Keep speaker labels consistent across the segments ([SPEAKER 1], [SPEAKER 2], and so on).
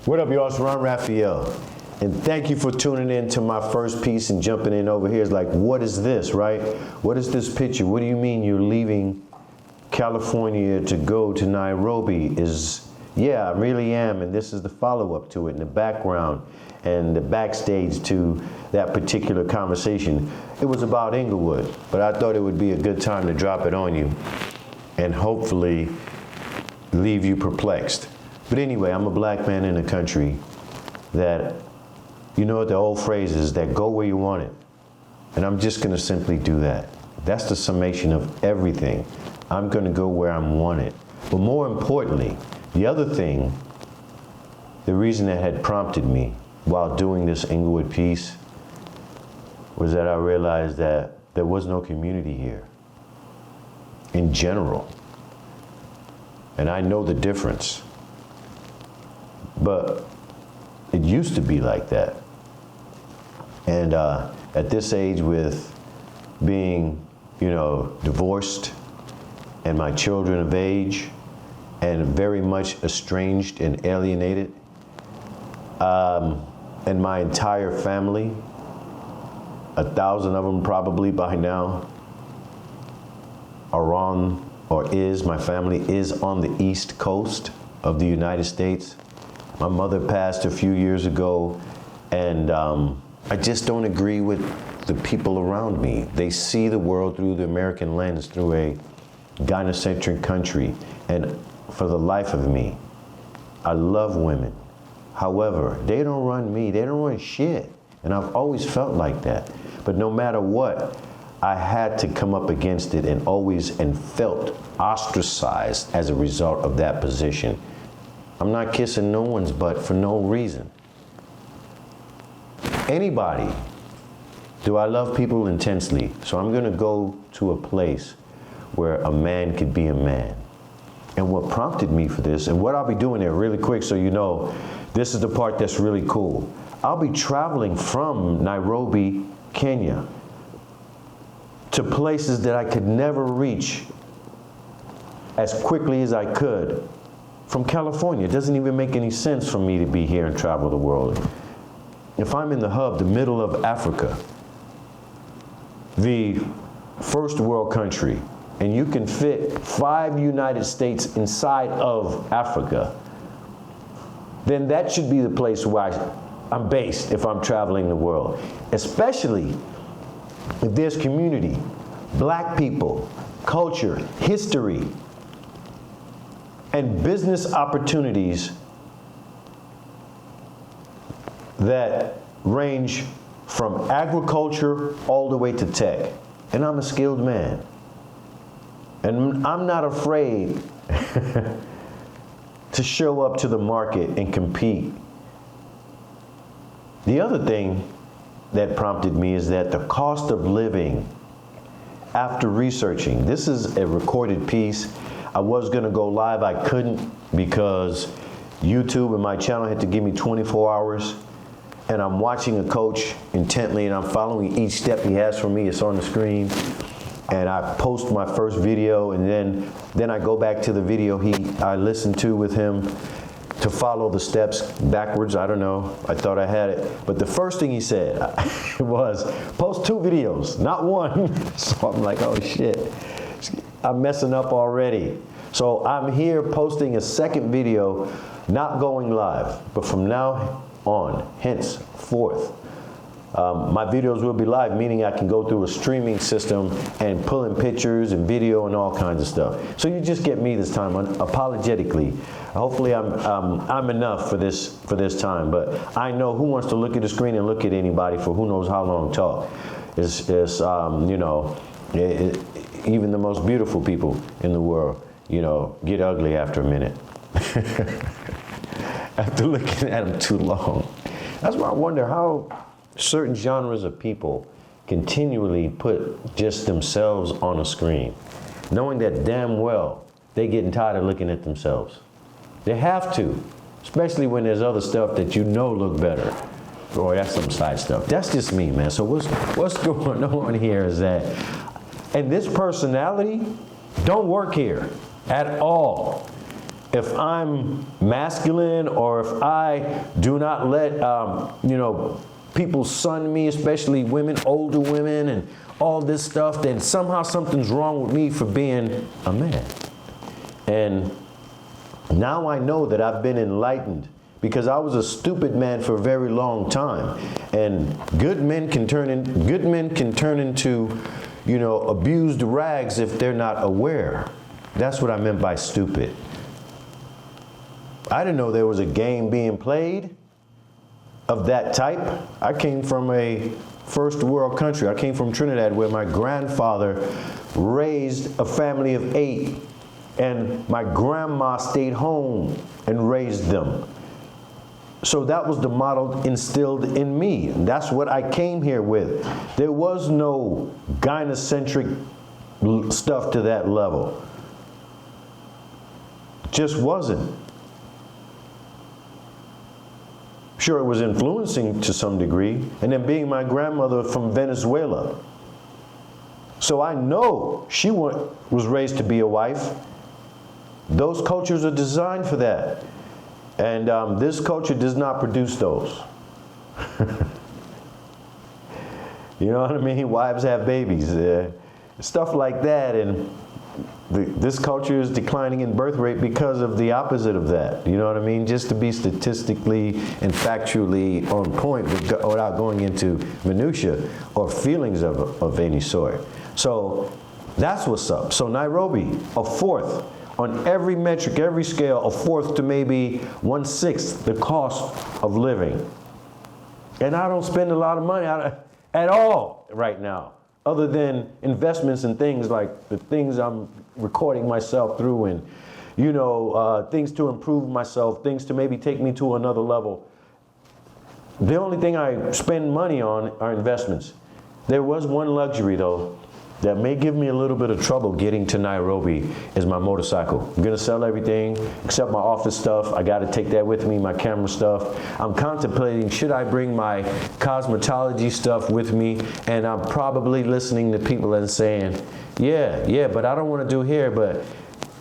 [SPEAKER 1] What up, y'all? It's Ron Raphael. And thank you for tuning in to my first piece and jumping in over here. It's like, what is this, right? What is this picture? What do you mean you're leaving California to go to Nairobi? Yeah, I really am. And this is the follow-up to it, and the background and the backstage to that particular conversation. It was about Inglewood, but I thought it would be a good time to drop it on you and hopefully leave you perplexed. But anyway, I'm a black man in a country that, you know what the old phrase is, that go where you want it. And I'm just gonna simply do that. That's the summation of everything. I'm gonna go where I'm wanted. But more importantly, the other thing, the reason that had prompted me while doing this Inglewood piece was that I realized that there was no community here in general. And I know the difference. But it used to be like that. And at this age, with being, divorced and my children of age and very much estranged and alienated, and my entire family, 1,000 of them probably by now, my family is on the East Coast of the United States. My mother passed a few years ago, and I just don't agree with the people around me. They see the world through the American lens, through a gynocentric country. And for the life of me, I love women. However, they don't run me, they don't run shit. And I've always felt like that. But no matter what, I had to come up against it and felt ostracized as a result of that position. I'm not kissing no one's butt for no reason. Anybody. Do I love people intensely? So I'm gonna go to a place where a man could be a man. And what prompted me for this, and what I'll be doing there really quick so you know, this is the part that's really cool. I'll be traveling from Nairobi, Kenya, to places that I could never reach as quickly as I could from California. It doesn't even make any sense for me to be here and travel the world. If I'm in the hub, the middle of Africa, the first world country, and you can fit 5 United States inside of Africa, then that should be the place where I'm based if I'm traveling the world. Especially if there's community, black people, culture, history, and business opportunities that range from agriculture all the way to tech. And I'm a skilled man. And I'm not afraid to show up to the market and compete. The other thing that prompted me is that the cost of living, after researching, this is a recorded piece. I was gonna go live, I couldn't because YouTube and my channel had to give me 24 hours. And I'm watching a coach intently and I'm following each step he has for me. It's on the screen. And I post my first video, and then I go back to the video I listened to with him to follow the steps backwards. I don't know, I thought I had it. But the first thing he said was, post 2 videos, not 1. So I'm like, oh shit, I'm messing up already. So I'm here posting a second video, not going live, but from now on, henceforth, my videos will be live, meaning I can go through a streaming system and pull in pictures and video and all kinds of stuff. So you just get me this time, unapologetically. Hopefully I'm enough for this time, but I know who wants to look at the screen and look at anybody for who knows how long talk. Even the most beautiful people in the world, get ugly after a minute. After looking at them too long. That's why I wonder how certain genres of people continually put just themselves on a screen, knowing that damn well they're getting tired of looking at themselves. They have to, especially when there's other stuff that look better. Boy, that's some side stuff. That's just me, man. So what's going on here is that, and this personality don't work here at all. if I'm masculine, or if I do not let, people son me, especially women, older women, and all this stuff, then somehow something's wrong with me for being a man. And now I know that I've been enlightened, because I was a stupid man for a very long time. And good men can turn into, abused rags if they're not aware. That's what I meant by stupid. I didn't know there was a game being played of that type. I came from a first world country. I came from Trinidad, where my grandfather raised a family of 8, and my grandma stayed home and raised them. So that was the model instilled in me. And that's what I came here with. There was no gynocentric stuff to that level. Just wasn't. Sure, it was influencing to some degree, and then being my grandmother from Venezuela. So I know she was raised to be a wife. Those cultures are designed for that. And this culture does not produce those. You know what I mean? Wives have babies, stuff like that. And this culture is declining in birth rate because of the opposite of that. You know what I mean? Just to be statistically and factually on point without going into minutia or feelings of any sort. So that's what's up. So Nairobi, a 4th. On every metric, every scale, a 4th to maybe 1/6 the cost of living. And I don't spend a lot of money at all right now, other than investments in things like the things I'm recording myself through, and things to improve myself, things to maybe take me to another level. The only thing I spend money on are investments. There was one luxury, though, that may give me a little bit of trouble getting to Nairobi, is my motorcycle. I'm gonna sell everything except my office stuff. I gotta take that with me, my camera stuff. I'm contemplating, should I bring my cosmetology stuff with me? And I'm probably listening to people and saying, yeah, but I don't wanna do hair, but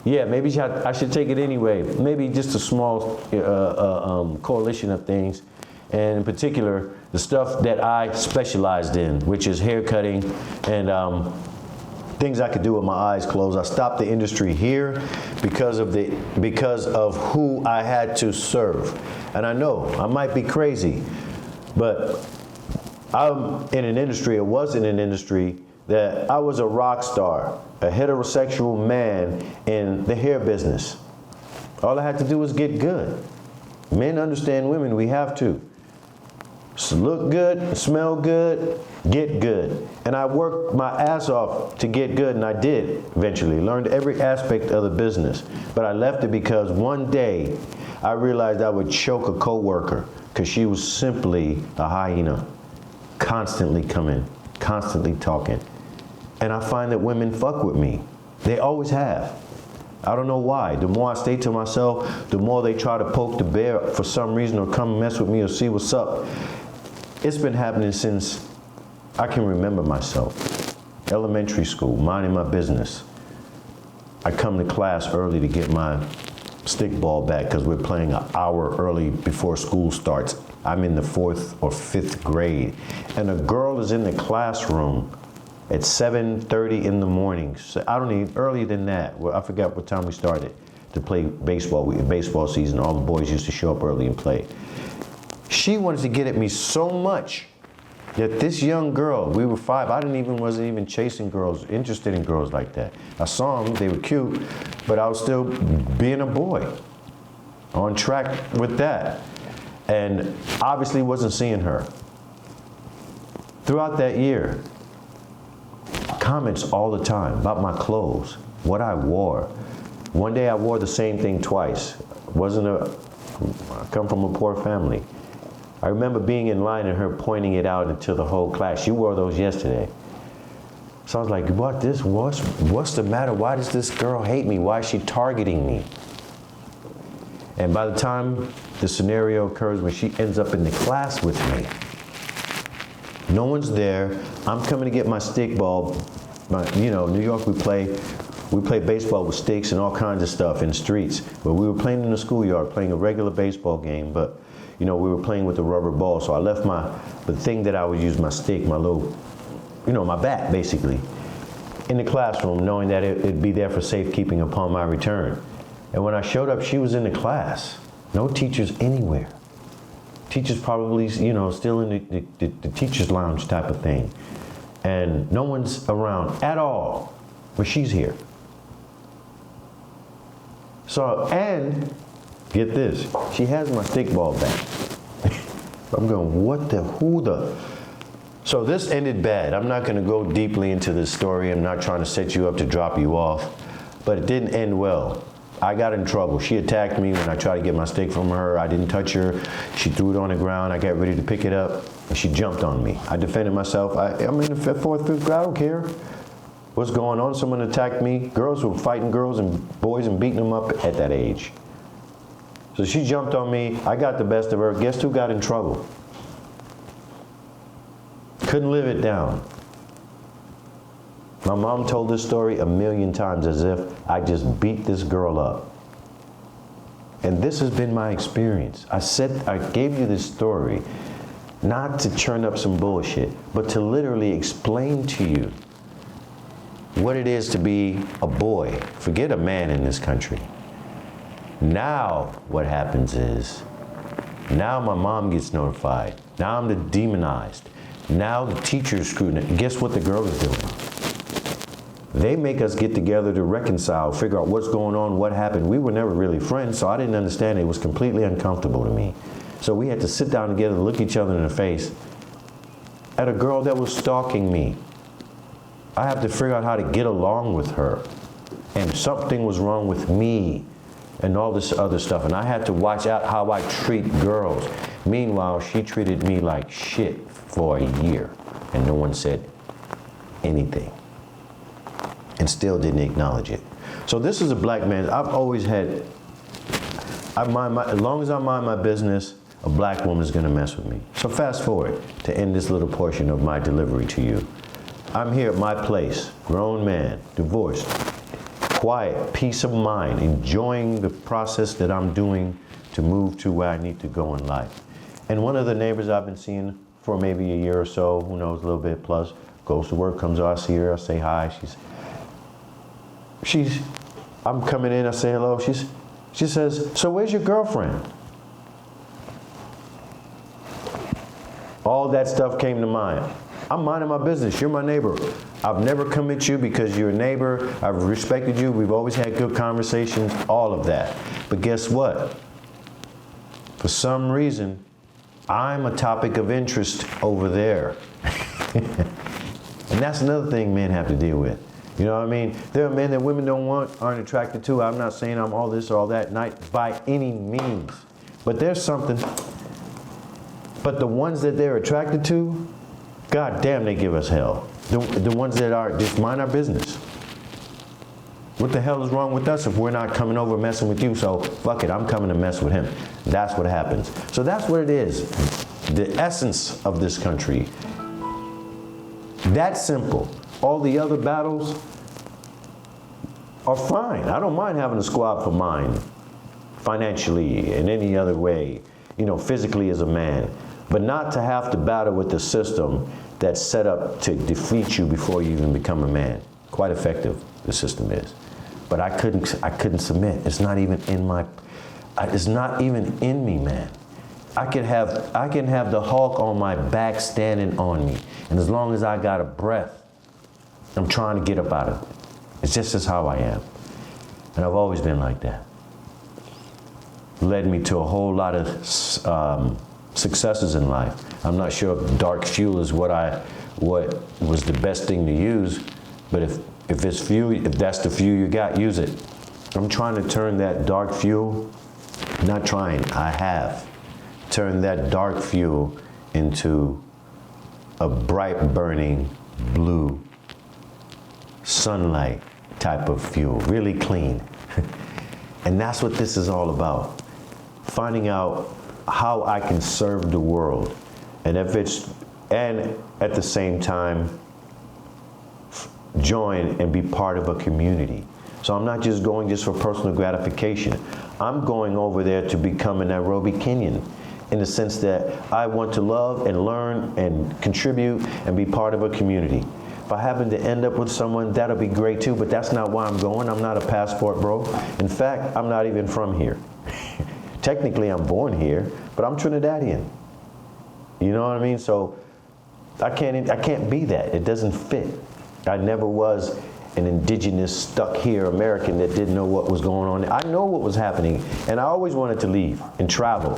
[SPEAKER 1] yeah, maybe I should take it anyway. Maybe just a small coalition of things. And in particular, the stuff that I specialized in, which is hair cutting and things I could do with my eyes closed. I stopped the industry here because of who I had to serve. And I know I might be crazy, but I'm in an industry, or was in an industry, that I was a rock star, a heterosexual man in the hair business. All I had to do was get good. Men understand women, we have to. So look good, smell good, get good. And I worked my ass off to get good, and I did eventually. Learned every aspect of the business. But I left it because one day I realized I would choke a coworker because she was simply a hyena, constantly coming, constantly talking. And I find that women fuck with me. They always have. I don't know why. The more I stay to myself, the more they try to poke the bear for some reason, or come mess with me or see what's up. It's been happening since I can remember myself. Elementary school, minding my business. I come to class early to get my stickball back because we're playing an hour early before school starts. I'm in the 4th or 5th grade. And a girl is in the classroom at 7:30 in the morning. So I don't need earlier than that. Well, I forgot what time we started to play baseball. Baseball season, all the boys used to show up early and play. She wanted to get at me so much that this young girl, we were 5, wasn't even chasing girls, interested in girls like that. I saw them, they were cute, but I was still being a boy, on track with that. And obviously wasn't seeing her. Throughout that year, comments all the time about my clothes, what I wore. One day I wore the same thing twice. I come from a poor family. I remember being in line and her pointing it out into the whole class. You wore those yesterday. So I was like, what's the matter? Why does this girl hate me? Why is she targeting me? And by the time the scenario occurs when she ends up in the class with me, no one's there. I'm coming to get my stickball. New York, we play We played baseball with sticks and all kinds of stuff in the streets. But we were playing in the schoolyard, playing a regular baseball game, but we were playing with a rubber ball. So I left the thing that I would use, my stick, my little, my bat basically, in the classroom, knowing that it'd be there for safekeeping upon my return. And when I showed up, she was in the class. No teachers anywhere. Teachers probably, still in the teacher's lounge type of thing. And no one's around at all, but she's here. So, and get this, she has my stickball back. I'm going, who the? So this ended bad. I'm not gonna go deeply into this story. I'm not trying to set you up to drop you off, but it didn't end well. I got in trouble. She attacked me when I tried to get my stick from her. I didn't touch her. She threw it on the ground. I got ready to pick it up, and she jumped on me. I defended myself. I'm in the 4th, 5th grade. I don't care what's going on. Someone attacked me. Girls were fighting girls and boys and beating them up at that age. So she jumped on me. I got the best of her. Guess who got in trouble? Couldn't live it down. My mom told this story a million times as if I just beat this girl up. And this has been my experience. I gave you this story not to churn up some bullshit, but to literally explain to you what it is to be a boy. Forget a man in this country. Now what happens is, now my mom gets notified. Now I'm the demonized. Now the teacher's screwing. Guess what the girl is doing? They make us get together to reconcile, figure out what's going on, what happened. We were never really friends, so I didn't understand it. It was completely uncomfortable to me. So we had to sit down together, look each other in the face at a girl that was stalking me. I have to figure out how to get along with her. And something was wrong with me and all this other stuff. And I had to watch out how I treat girls. Meanwhile, she treated me like shit for a year, and no one said anything. And still didn't acknowledge it. So this is a black man. I've always had, as long as I mind my business, a black woman is gonna mess with me. So fast forward to end this little portion of my delivery to you. I'm here at my place, grown man, divorced, quiet, peace of mind, enjoying the process that I'm doing to move to where I need to go in life. And one of the neighbors I've been seeing for maybe a year or so, who knows, a little bit plus, goes to work, comes out, I see her, I say hi, I'm coming in, I say hello, she says, so where's your girlfriend? All that stuff came to mind. I'm minding my business, you're my neighbor. I've never come at you because you're a neighbor, I've respected you, we've always had good conversations, all of that. But guess what? For some reason, I'm a topic of interest over there. And that's another thing men have to deal with. You know what I mean? There are men that women don't want, aren't attracted to. I'm not saying I'm all this or all that, not by any means. But there's something. But the ones that they're attracted to, God damn, they give us hell. The ones that are, just mind our business. What the hell is wrong with us if we're not coming over messing with you? So fuck it, I'm coming to mess with him. That's what happens. So that's what it is. The essence of this country. That simple. All the other battles are fine. I don't mind having a squad for mine, financially, in any other way, physically as a man, but not to have to battle with the system that's set up to defeat you before you even become a man. Quite effective, the system is. But I couldn't submit. It's not even in me, man. I can have the Hulk on my back standing on me. And as long as I got a breath, I'm trying to get up out of it. It's just as how I am. And I've always been like that. Led me to a whole lot of successes in life. I'm not sure if dark fuel is what was the best thing to use, but if it's fuel, if that's the fuel you got, use it. I'm trying to turn that dark fuel, not trying, I have turned that dark fuel into a bright burning blue sunlight type of fuel, really clean. And that's what this is all about. Finding out how I can serve the world. And at the same time, join and be part of a community. So I'm not just going just for personal gratification. I'm going over there to become a Nairobi Kenyan, in the sense that I want to love and learn and contribute and be part of a community. If I happen to end up with someone, that'll be great too, but that's not why I'm going. I'm not a passport bro. In fact, I'm not even from here. Technically, I'm born here, but I'm Trinidadian. You know what I mean? So I can't be that. It doesn't fit. I never was an indigenous, stuck here American that didn't know what was going on. I know what was happening, and I always wanted to leave and travel.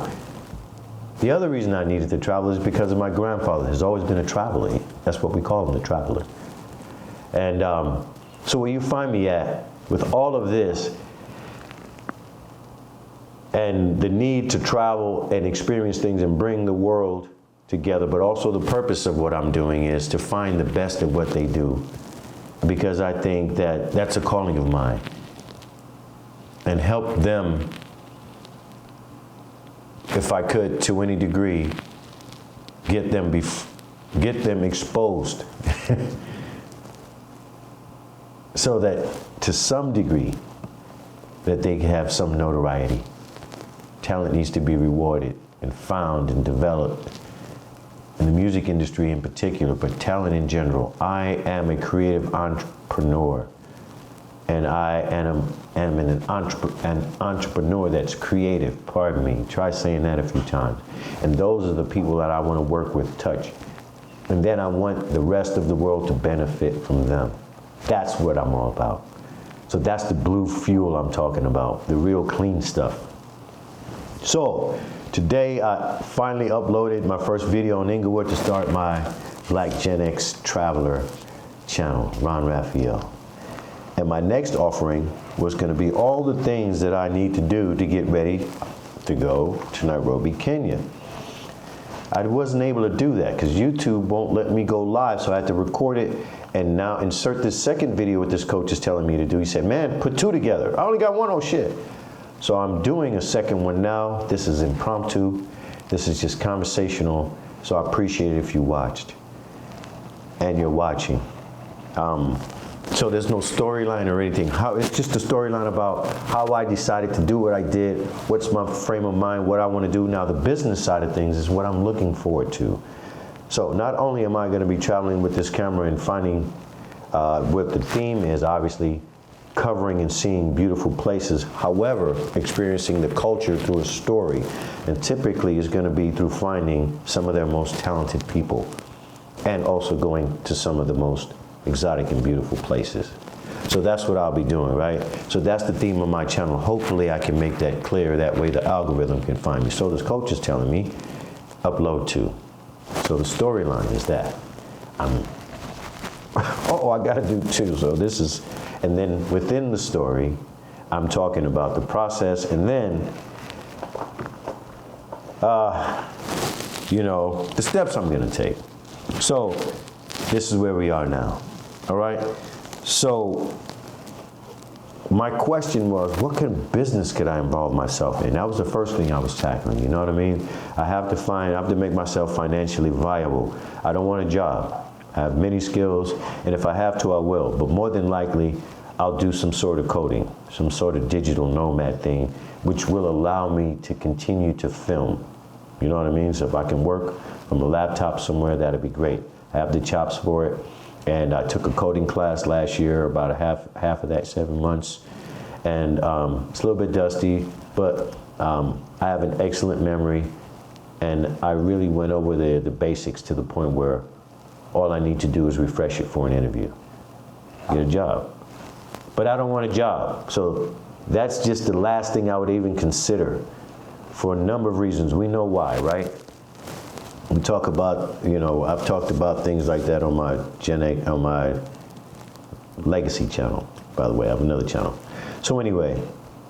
[SPEAKER 1] The other reason I needed to travel is because of my grandfather. Has always been a traveler. That's what we call him, the traveler. And so where you find me at with all of this and the need to travel and experience things and bring the world together, but also the purpose of what I'm doing is to find the best of what they do, because I think that that's a calling of mine, and help them, if I could, to any degree, get them exposed so that to some degree that they can have some notoriety. Talent needs to be rewarded and found and developed in the music industry in particular, but talent in general. I am a creative entrepreneur, and I am an entrepreneur that's creative. Pardon me. Try saying that a few times. And those are the people that I want to work with, touch. And then I want the rest of the world to benefit from them. That's what I'm all about. So that's the blue fuel I'm talking about, the real clean stuff. So today I finally uploaded my first video in Inglewood to start my Black Gen X Traveler channel, Ron Raphael. And my next offering was going to be all the things that I need to do to get ready to go to Nairobi, Kenya. I wasn't able to do that because YouTube won't let me go live, so I had to record it and now insert this second video what this coach is telling me to do. He said, man, put two together. I only got one, oh shit. So I'm doing a second one now. This is impromptu. This is just conversational. So I appreciate it if you watched and you're watching. So there's no storyline or anything. It's just a storyline about how I decided to do what I did, what's my frame of mind, what I want to do. Now the business side of things is what I'm looking forward to. So not only am I going to be traveling with this camera and finding what the theme is, obviously covering and seeing beautiful places, however, experiencing the culture through a story, and typically is going to be through finding some of their most talented people and also going to some of the most exotic and beautiful places. So that's what I'll be doing, right? So that's the theme of my channel. Hopefully I can make that clear. That way the algorithm can find me. So this coach is telling me, upload to. So the storyline is that I gotta do two. So this is, and then within the story, I'm talking about the process, and then, the steps I'm gonna take. So this is where we are now, all right? So my question was, what kind of business could I involve myself in? That was the first thing I was tackling, you know what I mean? I have to make myself financially viable. I don't want a job. I have many skills, and if I have to, I will. But more than likely, I'll do some sort of coding, some sort of digital nomad thing, which will allow me to continue to film. You know what I mean? So if I can work from a laptop somewhere, that'd be great. I have the chops for it. And I took a coding class last year, about half of that, 7 months. And it's a little bit dusty, but I have an excellent memory. And I really went over the basics to the point where all I need to do is refresh it for an interview, get a job. But I don't want a job. So that's just the last thing I would even consider for a number of reasons. We know why, right? We talk about, I've talked about things like that on my on my Legacy channel. By the way, I have another channel. So anyway,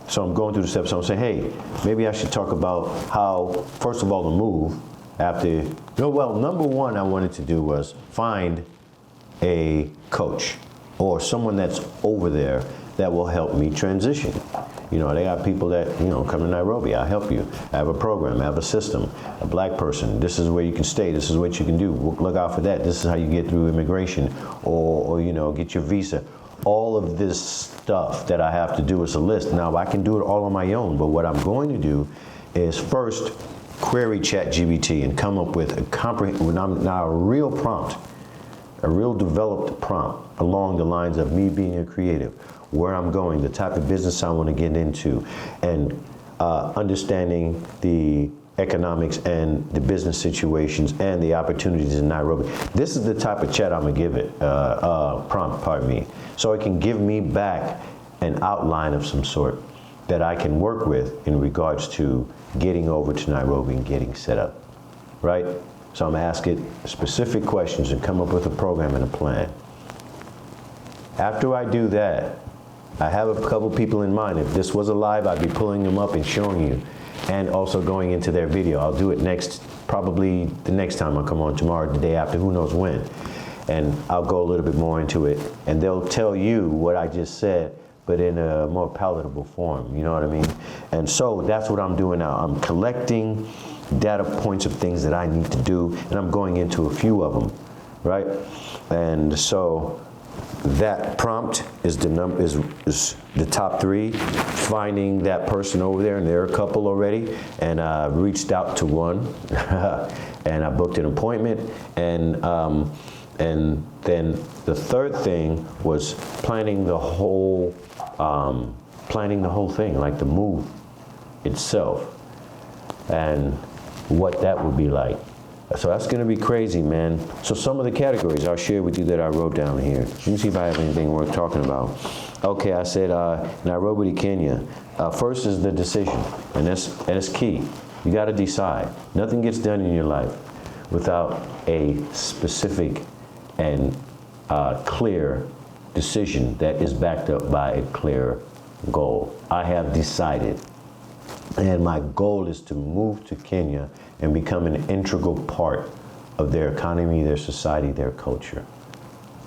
[SPEAKER 1] so I'm going through the steps. So I'm saying, hey, maybe I should talk about how, first of all, the move after, number one I wanted to do was find a coach or someone that's over there that will help me transition. They got people that, come to Nairobi, I'll help you. I have a program, I have a system, a black person. This is where you can stay, this is what you can do. Look out for that. This is how you get through immigration or get your visa. all of this stuff that I have to do as a list. Now, I can do it all on my own, but what I'm going to do is first query ChatGPT and come up with a real prompt, a real developed prompt along the lines of me being a creative, where I'm going, the type of business I want to get into, and understanding the economics and the business situations and the opportunities in Nairobi. This is the type of chat I'm gonna give it, prompt, pardon me, so it can give me back an outline of some sort that I can work with in regards to getting over to Nairobi and getting set up, right? So I'm gonna ask it specific questions and come up with a program and a plan. After I do that, I have a couple people in mind. If this was a live, I'd be pulling them up and showing you, and also going into their video. I'll do it next, probably the next time I come on, tomorrow, the day after, who knows when. And I'll go a little bit more into it, and they'll tell you what I just said, but in a more palatable form, you know what I mean? And so that's what I'm doing now. I'm collecting data points of things that I need to do, and I'm going into a few of them, right? And so that prompt is is the top 3. Finding that person over there, and there are a couple already, and I reached out to one, and I booked an appointment, and then the third thing was planning the whole thing, like the move itself, and what that would be like. So that's gonna be crazy, man. So some of the categories I'll share with you that I wrote down here. Let me see if I have anything worth talking about. Okay, I said Nairobi to Kenya. First is the decision, and that's key. You gotta decide. Nothing gets done in your life without a specific and clear decision that is backed up by a clear goal. I have decided, and my goal is to move to Kenya and become an integral part of their economy, their society, their culture.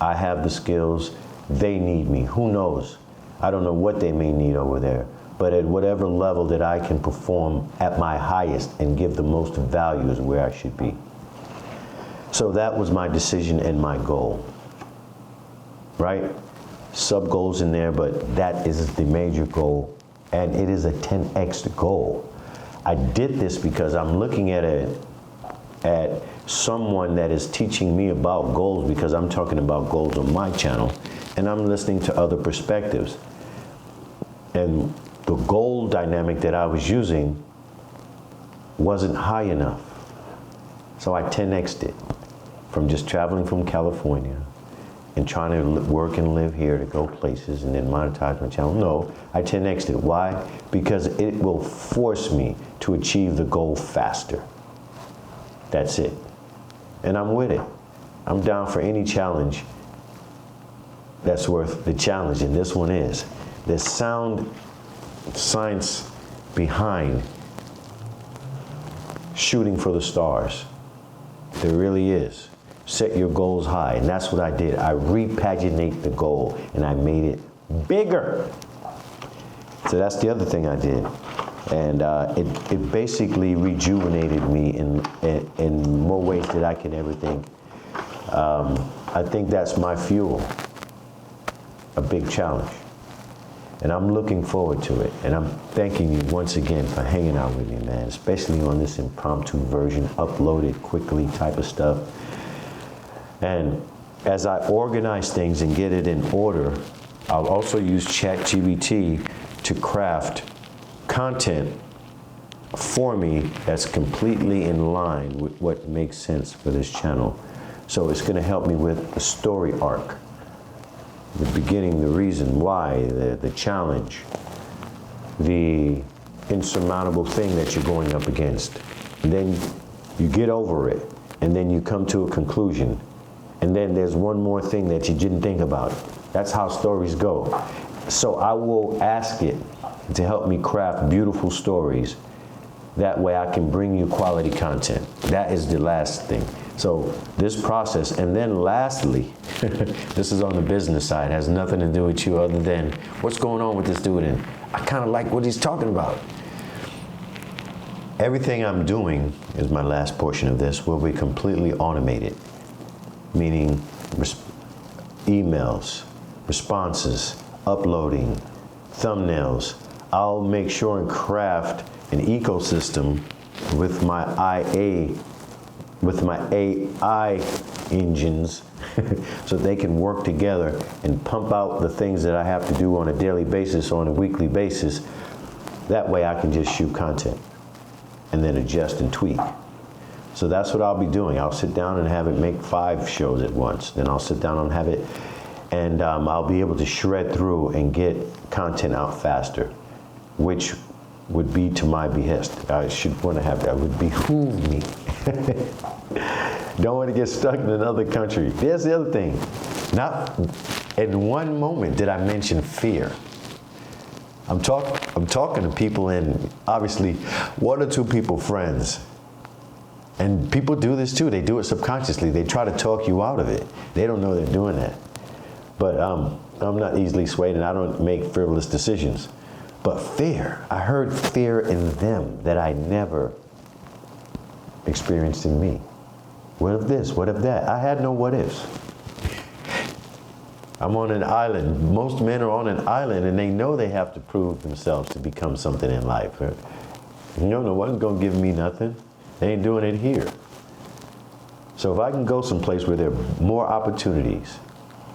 [SPEAKER 1] I have the skills, they need me, who knows? I don't know what they may need over there, but at whatever level that I can perform at my highest and give the most value is where I should be. So that was my decision and my goal, right? Sub goals in there, but that is the major goal, and it is a 10x goal. I did this because I'm looking at someone that is teaching me about goals, because I'm talking about goals on my channel, and I'm listening to other perspectives. And the goal dynamic that I was using wasn't high enough. So I 10x'd it from just traveling from California and trying to work and live here to go places and then monetize my channel. No, I 10x'd it. Why? Because it will force me to achieve the goal faster. That's it. And I'm with it. I'm down for any challenge that's worth the challenge, and this one is. There's sound science behind shooting for the stars. There really is. Set your goals high, and that's what I did. I repaginate the goal, and I made it bigger. So that's the other thing I did. And it basically rejuvenated me in more ways than I can ever think. I think that's my fuel, a big challenge. And I'm looking forward to it. And I'm thanking you once again for hanging out with me, man, especially on this impromptu version, uploaded quickly type of stuff. And as I organize things and get it in order, I'll also use ChatGPT to craft content for me that's completely in line with what makes sense for this channel. So it's going to help me with the story arc, the beginning, the reason why, the challenge, the insurmountable thing that you're going up against. And then you get over it, and then you come to a conclusion. And then there's one more thing that you didn't think about. That's how stories go. So I will ask it to help me craft beautiful stories. That way I can bring you quality content. That is the last thing. So this process, and then lastly, this is on the business side, has nothing to do with you other than what's going on with this dude, and I kind of like what he's talking about. Everything I'm doing, is my last portion of this, will be completely automated, meaning emails, responses, uploading, thumbnails. I'll make sure and craft an ecosystem with my AI engines so they can work together and pump out the things that I have to do on a daily basis or on a weekly basis. That way I can just shoot content and then adjust and tweak. So that's what I'll be doing. I'll sit down and have it make 5 shows at once. Then I'll sit down and have it, and I'll be able to shred through and get content out faster, which would be to my behest. I should want to have that, would behoove me. Don't want to get stuck in another country. There's the other thing. Not in one moment did I mention fear. I'm talking to people, and obviously 1 or 2 people friends. And people do this too. They do it subconsciously. They try to talk you out of it. They don't know they're doing that. But I'm not easily swayed, and I don't make frivolous decisions. But fear, I heard fear in them that I never experienced in me. What if this? What if that? I had no what ifs. I'm on an island. Most men are on an island, and they know they have to prove themselves to become something in life. No one's gonna give me nothing. They ain't doing it here. So if I can go someplace where there are more opportunities,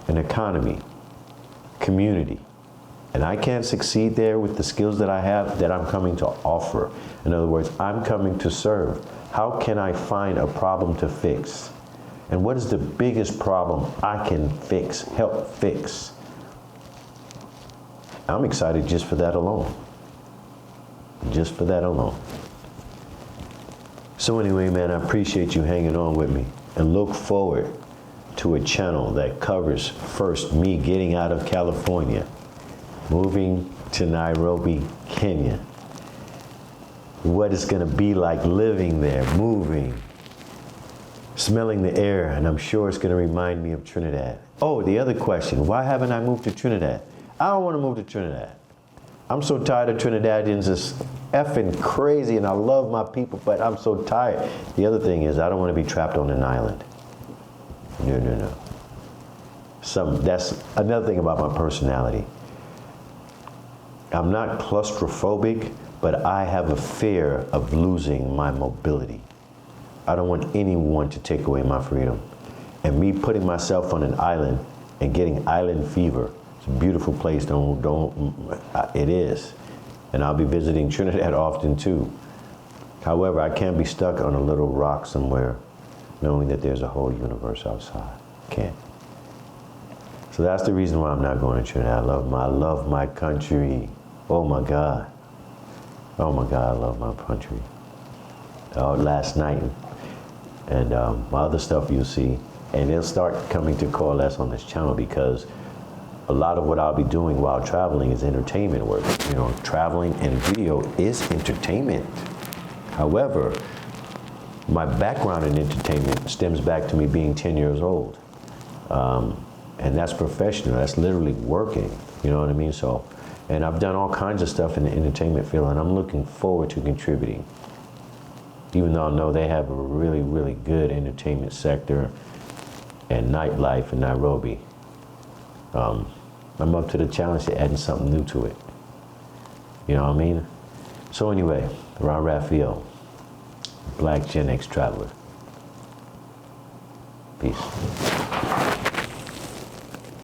[SPEAKER 1] an economy, community, and I can't succeed there with the skills that I have, that I'm coming to offer. In other words, I'm coming to serve. How can I find a problem to fix? And what is the biggest problem I can fix, help fix? I'm excited just for that alone. Just for that alone. So anyway, man, I appreciate you hanging on with me, and look forward to a channel that covers first me getting out of California, moving to Nairobi, Kenya. What it's gonna be like living there, moving, smelling the air, and I'm sure it's gonna remind me of Trinidad. Oh, the other question, why haven't I moved to Trinidad? I don't wanna move to Trinidad. I'm so tired of Trinidadians just effing crazy, and I love my people, but I'm so tired. The other thing is, I don't want to be trapped on an island. No. That's another thing about my personality. I'm not claustrophobic, but I have a fear of losing my mobility. I don't want anyone to take away my freedom. And me putting myself on an island and getting island fever, it's a beautiful place, it is. And I'll be visiting Trinidad often too. However, I can't be stuck on a little rock somewhere knowing that there's a whole universe outside. Can't. So that's the reason why I'm not going to Trinidad. I love my country. Oh my God. Oh my God, I love my country. Last night, and my other stuff you'll see, and it'll start coming to coalesce on this channel, because a lot of what I'll be doing while traveling is entertainment work. You know, traveling and video is entertainment. However, my background in entertainment stems back to me being 10 years old. And that's professional, that's literally working, you know what I mean? So, and I've done all kinds of stuff in the entertainment field, and I'm looking forward to contributing. Even though I know they have a really, really good entertainment sector and nightlife in Nairobi. I'm up to the challenge of adding something new to it. You know what I mean? So anyway, Ron Raphael, Black Gen X Traveler. Peace.